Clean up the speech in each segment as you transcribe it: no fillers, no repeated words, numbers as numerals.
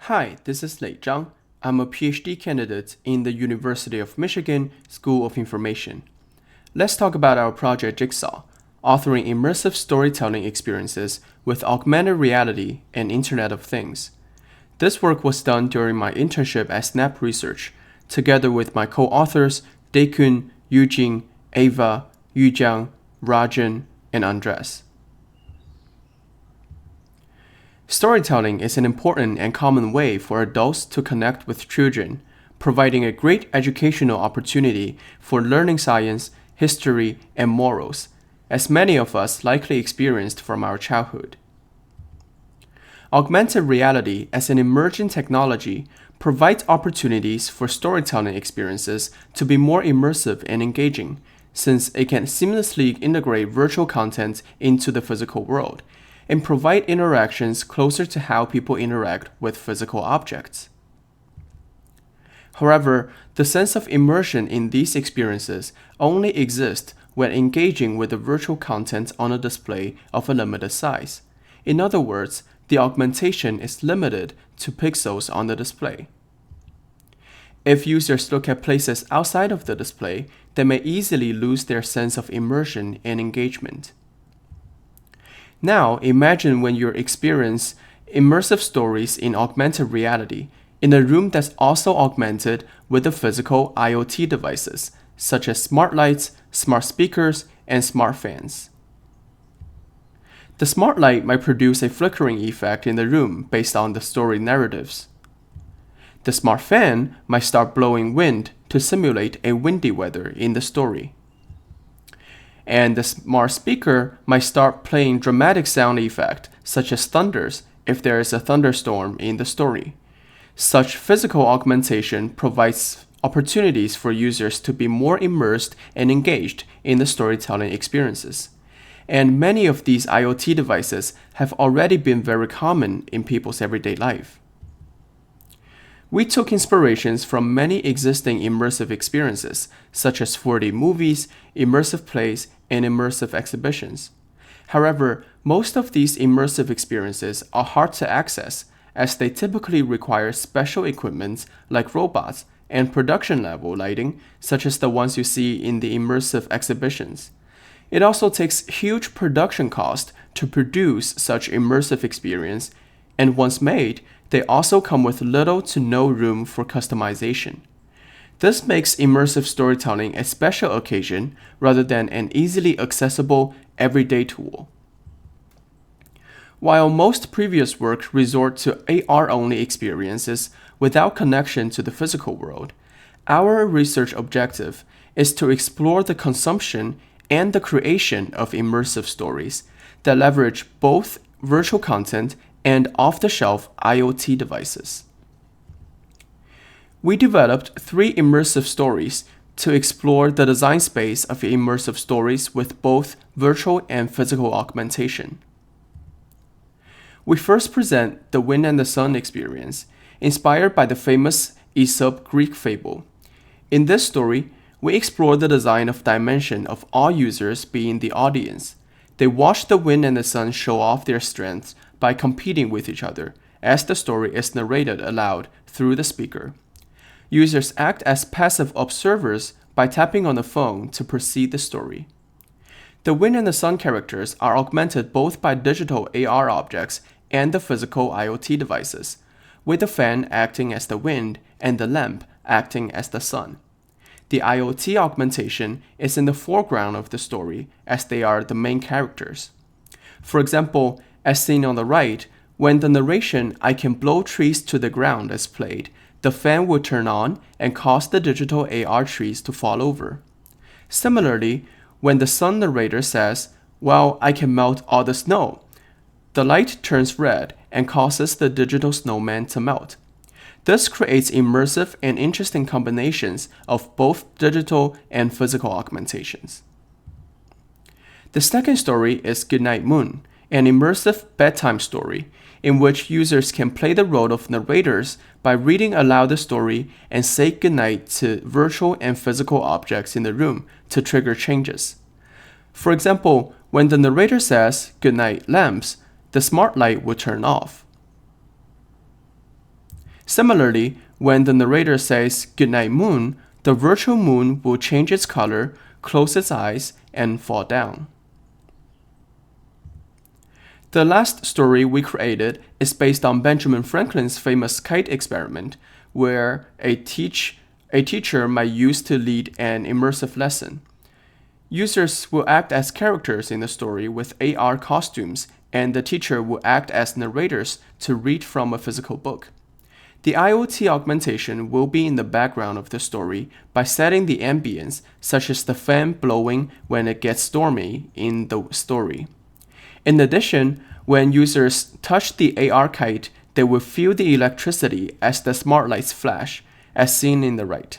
Hi, this is Zhang. I'm a PhD candidate in the University of Michigan School of Information. Let's talk about our project Jigsaw, authoring immersive storytelling experiences with augmented reality and Internet of Things. This work was done during my internship at Snap Research, together with my co-authors Daekun, Youjean, Ava, Jiang, Rajan, and Andrés. Storytelling is an important and common way for adults to connect with children, providing a great educational opportunity for learning science, history, and morals, as many of us likely experienced from our childhood. Augmented reality as an emerging technology provides opportunities for storytelling experiences to be more immersive and engaging, since it can seamlessly integrate virtual content into the physical world and provide interactions closer to how people interact with physical objects. However, the sense of immersion in these experiences only exists when engaging with the virtual content on a display of a limited size. In other words, the augmentation is limited to pixels on the display. If users look at places outside of the display, they may easily lose their sense of immersion and engagement. Now, imagine when you experience immersive stories in augmented reality in a room that's also augmented with the physical IoT devices, such as smart lights, smart speakers, and smart fans. The smart light might produce a flickering effect in the room based on the story narratives. The smart fan might start blowing wind to simulate a windy weather in the story. And the smart speaker might start playing dramatic sound effect, such as thunders, if there is a thunderstorm in the story. Such physical augmentation provides opportunities for users to be more immersed and engaged in the storytelling experiences. And many of these IoT devices have already been very common in people's everyday life. We took inspirations from many existing immersive experiences, such as 4D movies, immersive plays, and immersive exhibitions. However, most of these immersive experiences are hard to access, as they typically require special equipment like robots and production-level lighting, such as the ones you see in the immersive exhibitions. It also takes huge production cost to produce such immersive experience, and once made, they also come with little to no room for customization. This makes immersive storytelling a special occasion rather than an easily accessible everyday tool. While most previous work resort to AR-only experiences without connection to the physical world, our research objective is to explore the consumption and the creation of immersive stories that leverage both virtual content and off-the-shelf IoT devices. We developed 3 immersive stories to explore the design space of immersive stories with both virtual and physical augmentation. We first present the Wind and the Sun experience, inspired by the famous Aesop Greek fable. In this story, we explore the design of dimension of all users being the audience. They watch the wind and the sun show off their strengths by competing with each other, as the story is narrated aloud through the speaker. Users act as passive observers by tapping on the phone to proceed the story. The wind and the sun characters are augmented both by digital AR objects and the physical IoT devices, with the fan acting as the wind and the lamp acting as the sun. The IoT augmentation is in the foreground of the story, as they are the main characters. For example, as seen on the right, when the narration "I can blow trees to the ground" is played, the fan will turn on and cause the digital AR trees to fall over. Similarly, when the sun narrator says, "Well, I can melt all the snow," the light turns red and causes the digital snowman to melt. This creates immersive and interesting combinations of both digital and physical augmentations. The second story is Goodnight Moon, an immersive bedtime story in which users can play the role of narrators by reading aloud the story and say goodnight to virtual and physical objects in the room to trigger changes. For example, when the narrator says "Goodnight lamps," the smart light will turn off. Similarly, when the narrator says "Goodnight Moon," the virtual moon will change its color, close its eyes, and fall down. The last story we created is based on Benjamin Franklin's famous kite experiment, where a teacher might use to lead an immersive lesson. Users will act as characters in the story with AR costumes, and the teacher will act as narrators to read from a physical book. The IoT augmentation will be in the background of the story by setting the ambience, such as the fan blowing when it gets stormy in the story. In addition, when users touch the AR kite, they will feel the electricity as the smart lights flash, as seen in the right.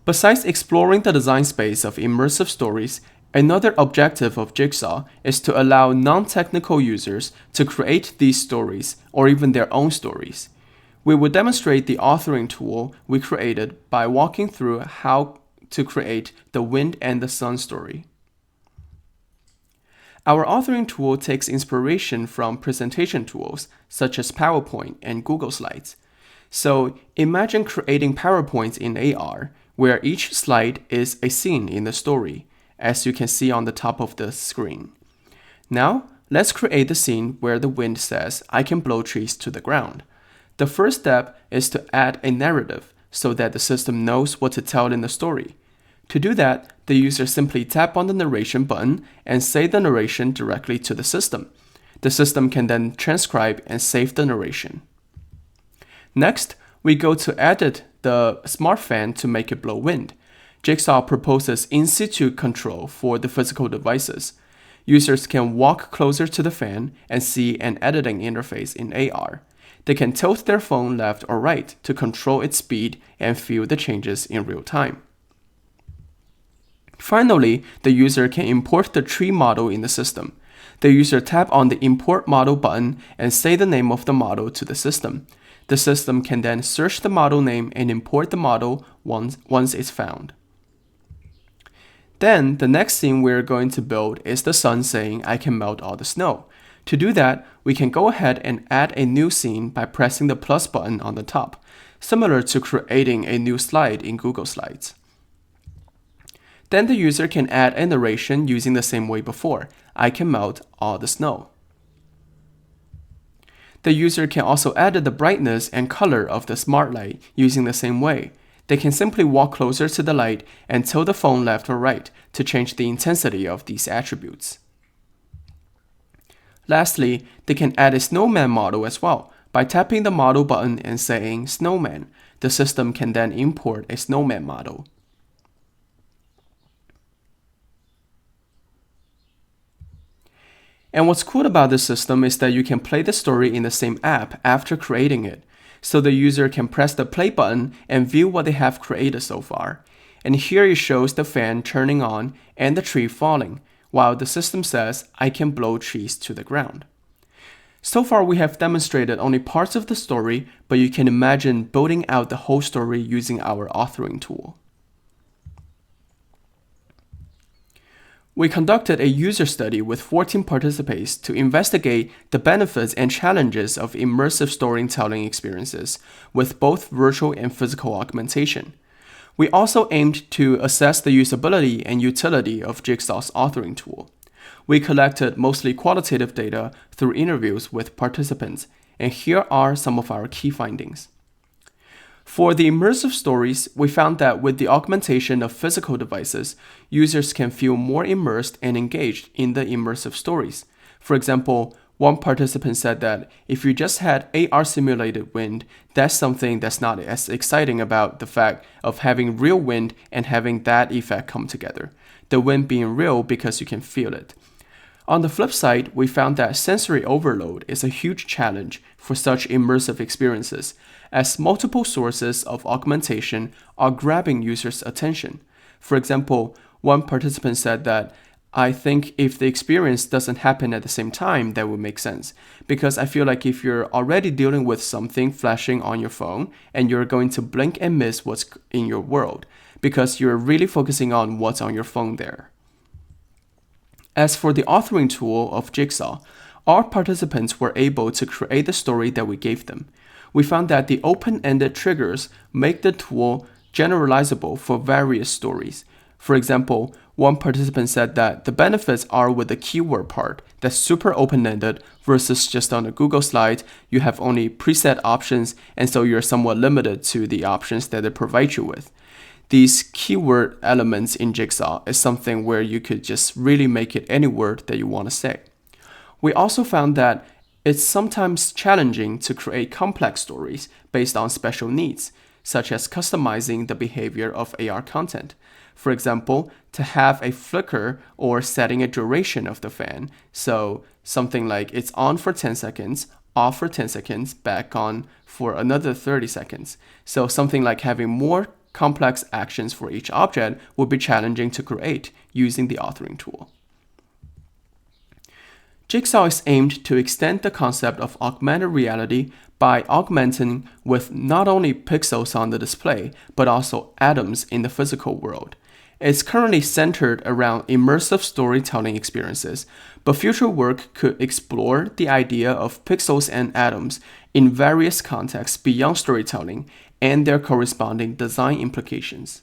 Besides exploring the design space of immersive stories, another objective of Jigsaw is to allow non-technical users to create these stories or even their own stories. We will demonstrate the authoring tool we created by walking through how to create the wind and the sun story. Our authoring tool takes inspiration from presentation tools such as PowerPoint and Google Slides. So imagine creating PowerPoints in AR, where each slide is a scene in the story, as you can see on the top of the screen. Now, let's create the scene where the wind says, "I can blow trees to the ground." The first step is to add a narrative so that the system knows what to tell in the story. To do that, the user simply tap on the narration button and say the narration directly to the system. The system can then transcribe and save the narration. Next, we go to edit the smart fan to make it blow wind. Jigsaw proposes in-situ control for the physical devices. Users can walk closer to the fan and see an editing interface in AR. They can tilt their phone left or right to control its speed and feel the changes in real time. Finally, the user can import the tree model in the system. The user tap on the Import Model button and say the name of the model to the system. The system can then search the model name and import the model once it's found. Then, the next scene we're going to build is the sun saying, "I can melt all the snow." To do that, we can go ahead and add a new scene by pressing the plus button on the top, similar to creating a new slide in Google Slides. Then the user can add a narration using the same way before, "I can melt all the snow." The user can also edit the brightness and color of the smart light using the same way. They can simply walk closer to the light and tilt the phone left or right to change the intensity of these attributes. Lastly, they can add a snowman model as well by tapping the model button and saying "snowman." The system can then import a snowman model. And what's cool about this system is that you can play the story in the same app after creating it, so the user can press the play button and view what they have created so far. And here it shows the fan turning on and the tree falling, while the system says, "I can blow trees to the ground." So far we have demonstrated only parts of the story, but you can imagine building out the whole story using our authoring tool. We conducted a user study with 14 participants to investigate the benefits and challenges of immersive storytelling experiences with both virtual and physical augmentation. We also aimed to assess the usability and utility of Jigsaw's authoring tool. We collected mostly qualitative data through interviews with participants, and here are some of our key findings. For the immersive stories, we found that with the augmentation of physical devices, users can feel more immersed and engaged in the immersive stories. For example, one participant said that if you just had AR simulated wind, that's something that's not as exciting about the fact of having real wind and having that effect come together. The wind being real because you can feel it. On the flip side, we found that sensory overload is a huge challenge for such immersive experiences, as multiple sources of augmentation are grabbing users' attention. For example, one participant said that, "I think if the experience doesn't happen at the same time, that would make sense. Because I feel like if you're already dealing with something flashing on your phone, and you're going to blink and miss what's in your world, because you're really focusing on what's on your phone there." As for the authoring tool of Jigsaw, Our participants were able to create the story that we gave them. We found that the open-ended triggers make the tool generalizable for various stories. For example, one participant said that the benefits are with the keyword part that's super open-ended versus just on a Google slide, you have only preset options, and so you're somewhat limited to the options that they provide you with. These keyword elements in Jigsaw is something where you could just really make it any word that you want to say. We also found that it's sometimes challenging to create complex stories based on special needs, such as customizing the behavior of AR content. For example, to have a flicker or setting a duration of the fan. So something like it's on for 10 seconds, off for 10 seconds, back on for another 30 seconds. So something like having more complex actions for each object would be challenging to create using the authoring tool. Jigsaw is aimed to extend the concept of augmented reality by augmenting with not only pixels on the display, but also atoms in the physical world. It's currently centered around immersive storytelling experiences, but future work could explore the idea of pixels and atoms in various contexts beyond storytelling and their corresponding design implications.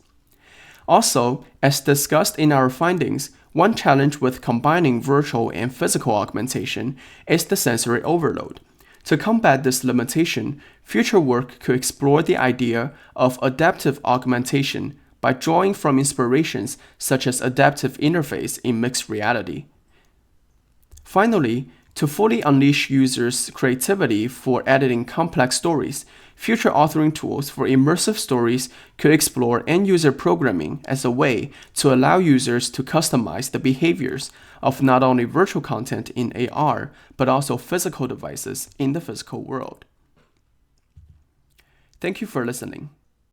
Also, as discussed in our findings, one challenge with combining virtual and physical augmentation is the sensory overload. To combat this limitation, future work could explore the idea of adaptive augmentation by drawing from inspirations such as adaptive interface in mixed reality. Finally, to fully unleash users' creativity for editing complex stories, future authoring tools for immersive stories could explore end-user programming as a way to allow users to customize the behaviors of not only virtual content in AR, but also physical devices in the physical world. Thank you for listening.